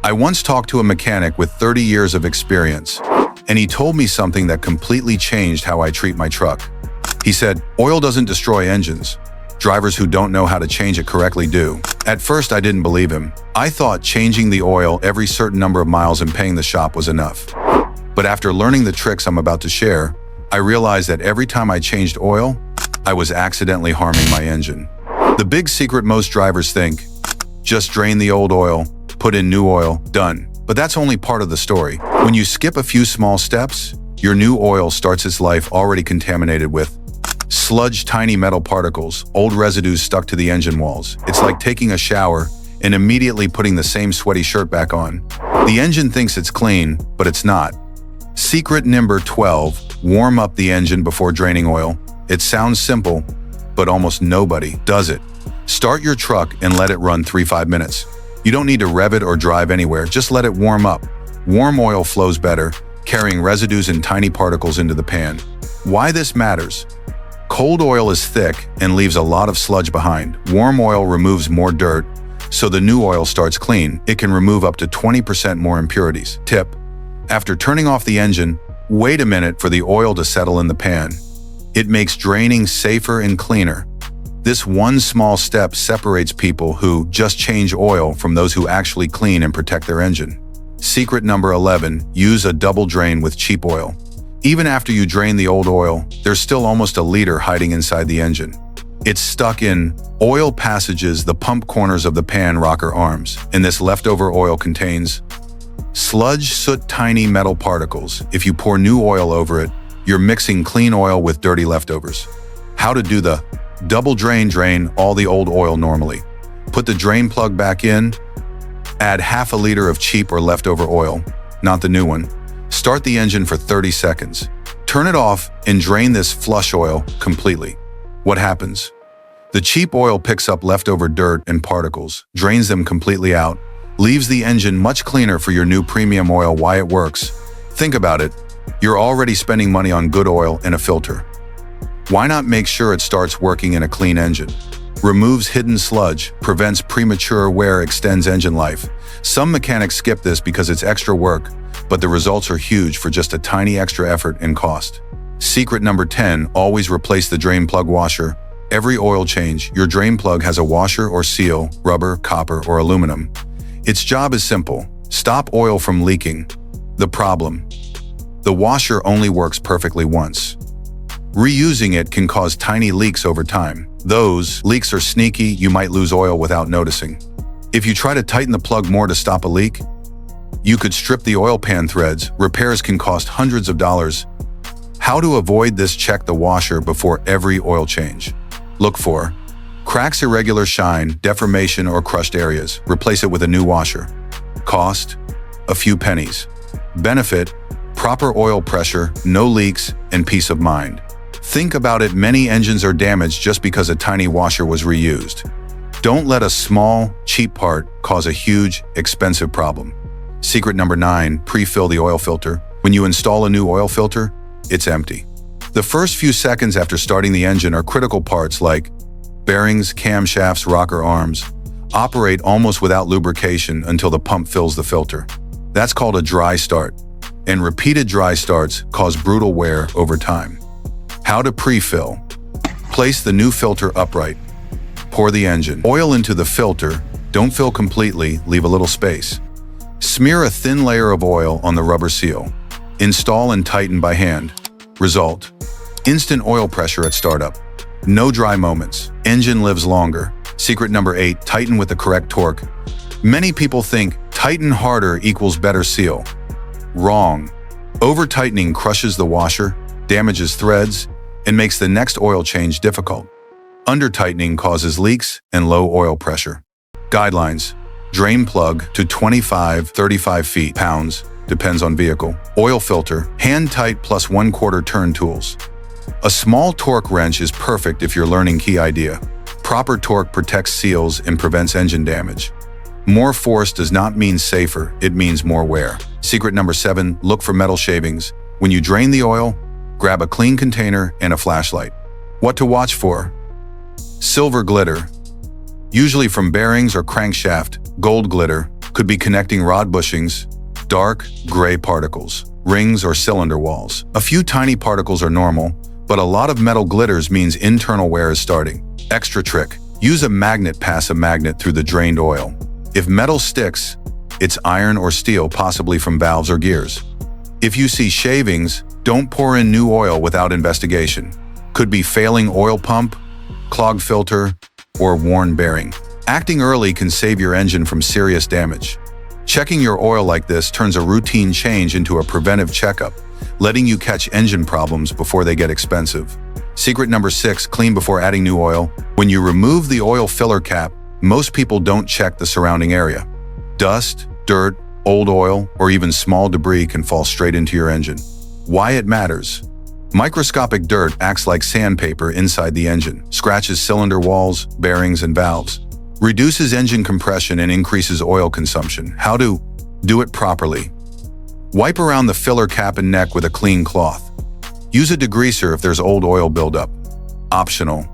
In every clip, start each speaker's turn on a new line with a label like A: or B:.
A: I once talked to a mechanic with 30 years of experience, and he told me something that completely changed how I treat my truck. He said, "Oil doesn't destroy engines. Drivers who don't know how to change it correctly do." At first, I didn't believe him. I thought changing the oil every certain number of miles and paying the shop was enough. But after learning the tricks I'm about to share, I realized that every time I changed oil, I was accidentally harming my engine. The big secret most drivers think, just drain the old oil, put in new oil, done. But that's only part of the story. When you skip a few small steps, your new oil starts its life already contaminated with sludge, tiny metal particles, old residues stuck to the engine walls. It's like taking a shower and immediately putting the same sweaty shirt back on. The engine thinks it's clean, but it's not. Secret number 12, warm up the engine before draining oil. It sounds simple, but almost nobody does it. Start your truck and let it run 3-5 minutes. You don't need to rev it or drive anywhere, just let it warm up. Warm oil flows better, carrying residues and tiny particles into the pan. Why this matters? Cold oil is thick and leaves a lot of sludge behind. Warm oil removes more dirt, so the new oil starts clean. It can remove up to 20% more impurities. Tip: after turning off the engine, wait a minute for the oil to settle in the pan. It makes draining safer and cleaner. This one small step separates people who just change oil from those who actually clean and protect their engine. Secret number 11, use a double drain with cheap oil. Even after you drain the old oil, there's still almost a liter hiding inside the engine. It's stuck in oil passages, the pump corners of the pan rocker arms, and this leftover oil contains sludge, soot, tiny metal particles. If you pour new oil over it, you're mixing clean oil with dirty leftovers. How to do the double drain all the old oil normally. Put the drain plug back in, add half a liter of cheap or leftover oil, not the new one. Start the engine for 30 seconds. Turn it off and drain this flush oil completely. What happens? The cheap oil picks up leftover dirt and particles, drains them completely out, leaves the engine much cleaner for your new premium oil. Why it works? Think about it. You're already spending money on good oil and a filter. Why not make sure it starts working in a clean engine? Removes hidden sludge, prevents premature wear, extends engine life. Some mechanics skip this because it's extra work, but the results are huge for just a tiny extra effort and cost. Secret number 10, always replace the drain plug washer. Every oil change, your drain plug has a washer or seal, rubber, copper, or aluminum. Its job is simple: stop oil from leaking. The problem: the washer only works perfectly once. Reusing it can cause tiny leaks over time. Those leaks are sneaky, you might lose oil without noticing. If you try to tighten the plug more to stop a leak, you could strip the oil pan threads. Repairs can cost hundreds of dollars. How to avoid this? Check the washer before every oil change. Look for cracks, irregular shine, deformation, or crushed areas. Replace it with a new washer. Cost: a few pennies. Benefit: proper oil pressure, no leaks, and peace of mind. Think about it, many engines are damaged just because a tiny washer was reused. Don't let a small, cheap part cause a huge, expensive problem. Secret number 9, pre-fill the oil filter. When you install a new oil filter, it's empty. The first few seconds after starting the engine are critical. Parts like bearings, camshafts, rocker arms operate almost without lubrication until the pump fills the filter. That's called a dry start, and repeated dry starts cause brutal wear over time. How to pre-fill: place the new filter upright. Pour the engine oil into the filter. Don't fill completely, leave a little space. Smear a thin layer of oil on the rubber seal. Install and tighten by hand. Result: instant oil pressure at startup. No dry moments. Engine lives longer. Secret number 8, tighten with the correct torque. Many people think tighten harder equals better seal. Wrong. Over-tightening crushes the washer, damages threads, and makes the next oil change difficult. Under-tightening causes leaks and low oil pressure. Guidelines: drain plug to 25-35 feet pounds, depends on vehicle. Oil filter, hand tight plus 1/4 turn tools. A small torque wrench is perfect if you're learning. Key idea: proper torque protects seals and prevents engine damage. More force does not mean safer, it means more wear. Secret number 7, look for metal shavings. When you drain the oil, grab a clean container and a flashlight. What to watch for? Silver glitter, usually from bearings or crankshaft. Gold glitter, Could be connecting rod bushings, dark, gray particles, rings or cylinder walls. A few tiny particles are normal, but a lot of metal glitters means internal wear is starting. Extra trick: use a magnet. Pass a magnet through the drained oil. If metal sticks, it's iron or steel, possibly from valves or gears. If you see shavings, don't pour in new oil without investigation. Could be failing oil pump, clogged filter, or worn bearing. Acting early can save your engine from serious damage. Checking your oil like this turns a routine change into a preventive checkup, letting you catch engine problems before they get expensive. Secret number 6, clean before adding new oil. When you remove the oil filler cap, most people don't check the surrounding area. Dust, dirt, old oil, or even small debris can fall straight into your engine. Why it matters? Microscopic dirt acts like sandpaper inside the engine, scratches cylinder walls, bearings, and valves, reduces engine compression and increases oil consumption. How to do it properly? Wipe around the filler cap and neck with a clean cloth. Use a degreaser if there's old oil buildup. Optional.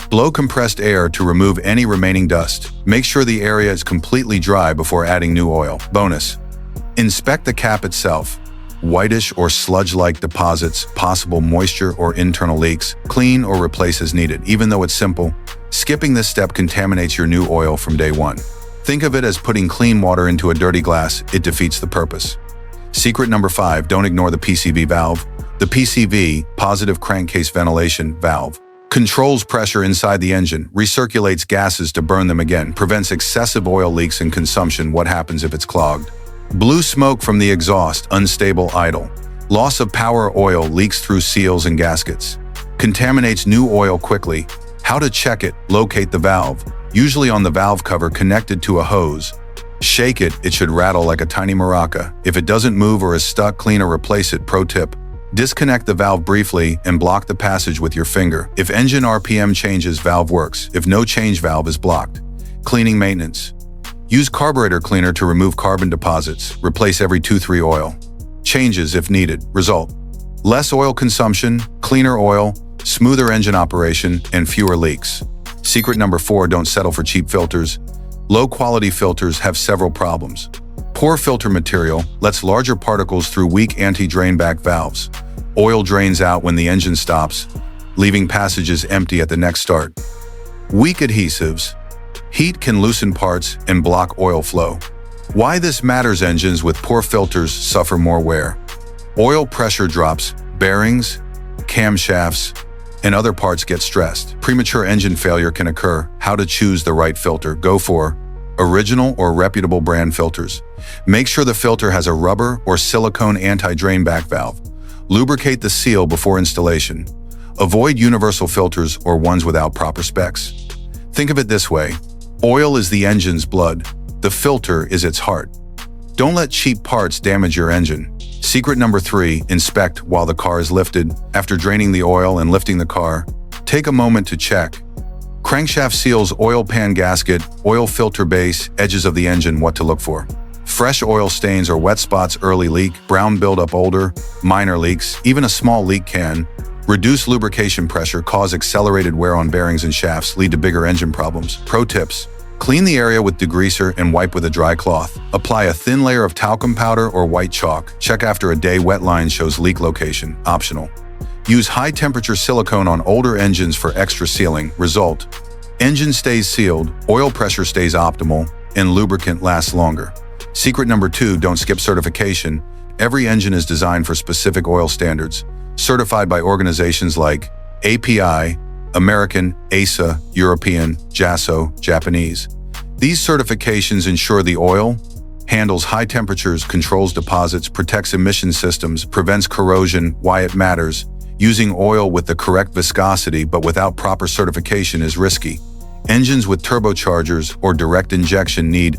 A: Blow compressed air to remove any remaining dust. Make sure the area is completely dry before adding new oil. Bonus. Inspect the cap itself. Whitish or sludge-like deposits, possible moisture or internal leaks. Clean or replace as needed. Even though it's simple, skipping this step contaminates your new oil from day one. Think of it as putting clean water into a dirty glass. It defeats the purpose. Secret number 5, don't ignore the PCV valve. The PCV, positive crankcase ventilation valve, controls pressure inside the engine, recirculates gases to burn them again, prevents excessive oil leaks and consumption. What happens if it's clogged? Blue smoke from the exhaust, unstable idle. Loss of power, oil leaks through seals and gaskets. Contaminates new oil quickly. How to check it? Locate the valve, usually on the valve cover connected to a hose. Shake it, it should rattle like a tiny maraca. If it doesn't move or is stuck, clean or replace it. Pro tip: disconnect the valve briefly and block the passage with your finger. If engine RPM changes, valve works. If no change, valve is blocked. Cleaning maintenance: use carburetor cleaner to remove carbon deposits. Replace every 2-3 oil changes if needed. Result: less oil consumption, cleaner oil, smoother engine operation, and fewer leaks. Secret number 4, don't settle for cheap filters. Low-quality filters have several problems. Poor filter material lets larger particles through weak anti-drain back valves. Oil drains out when the engine stops, leaving passages empty at the next start. Weak adhesives. Heat can loosen parts and block oil flow. Why this matters: engines with poor filters suffer more wear. Oil pressure drops, bearings, camshafts, and other parts get stressed. Premature engine failure can occur. How to choose the right filter? Go for original or reputable brand filters. Make sure the filter has a rubber or silicone anti-drain back valve. Lubricate the seal before installation. Avoid universal filters or ones without proper specs. Think of it this way: oil is the engine's blood. The filter is its heart. Don't let cheap parts damage your engine. Secret number 3, inspect while the car is lifted. After draining the oil and lifting the car, take a moment to check. Crankshaft seals, oil pan gasket, oil filter base, edges of the engine. What to look for: fresh oil stains or wet spots, early leak, brown buildup, older, minor leaks. Even a small leak can reduce lubrication pressure, cause accelerated wear on bearings and shafts, lead to bigger engine problems. Pro tips: clean the area with degreaser and wipe with a dry cloth. Apply a thin layer of talcum powder or white chalk. Check after a day. Wet line shows leak location. Optional. Use high-temperature silicone on older engines for extra sealing. Result: engine stays sealed, oil pressure stays optimal, and lubricant lasts longer. Secret number 2, don't skip certification. Every engine is designed for specific oil standards, certified by organizations like API, American, ASA, European, JASO, Japanese. These certifications ensure the oil handles high temperatures, controls deposits, protects emission systems, prevents corrosion. Why it matters: using oil with the correct viscosity but without proper certification is risky. Engines with turbochargers or direct injection need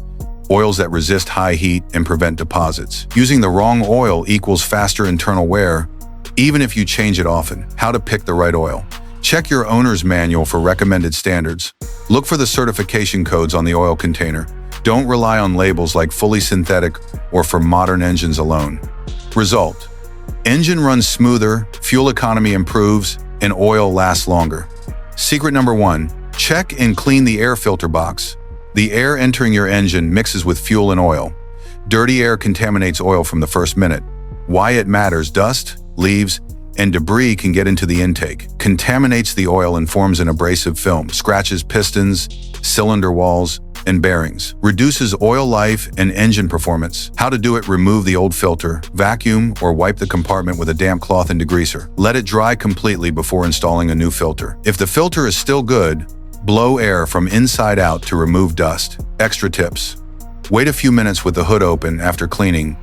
A: oils that resist high heat and prevent deposits. Using the wrong oil equals faster internal wear, even if you change it often. How to pick the right oil? Check your owner's manual for recommended standards. Look for the certification codes on the oil container. Don't rely on labels like fully synthetic or for modern engines alone. Result: engine runs smoother, fuel economy improves, and oil lasts longer. Secret number 1, check and clean the air filter box. The air entering your engine mixes with fuel and oil. Dirty air contaminates oil from the first minute. Why it matters: dust, leaves, and debris can get into the intake, contaminates the oil and forms an abrasive film, scratches pistons, cylinder walls, and bearings, reduces oil life and engine performance. How to do it: remove the old filter, vacuum, or wipe the compartment with a damp cloth and degreaser. Let it dry completely before installing a new filter. If the filter is still good, blow air from inside out to remove dust. Extra tips: wait a few minutes with the hood open after cleaning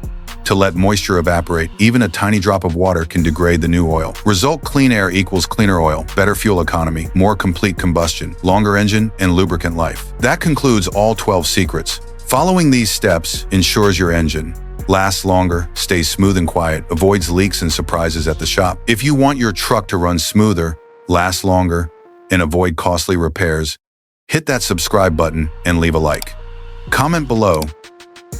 A: to let moisture evaporate. Even a tiny drop of water can degrade the new oil. Result: clean air equals cleaner oil, better fuel economy, more complete combustion, longer engine and lubricant life. That concludes all 12 secrets. Following these steps ensures your engine lasts longer, stays smooth and quiet, avoids leaks and surprises at the shop. If you want your truck to run smoother, last longer, and avoid costly repairs, hit that subscribe button and leave a like. Comment below: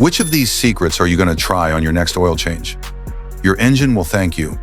A: which of these secrets are you going to try on your next oil change? Your engine will thank you.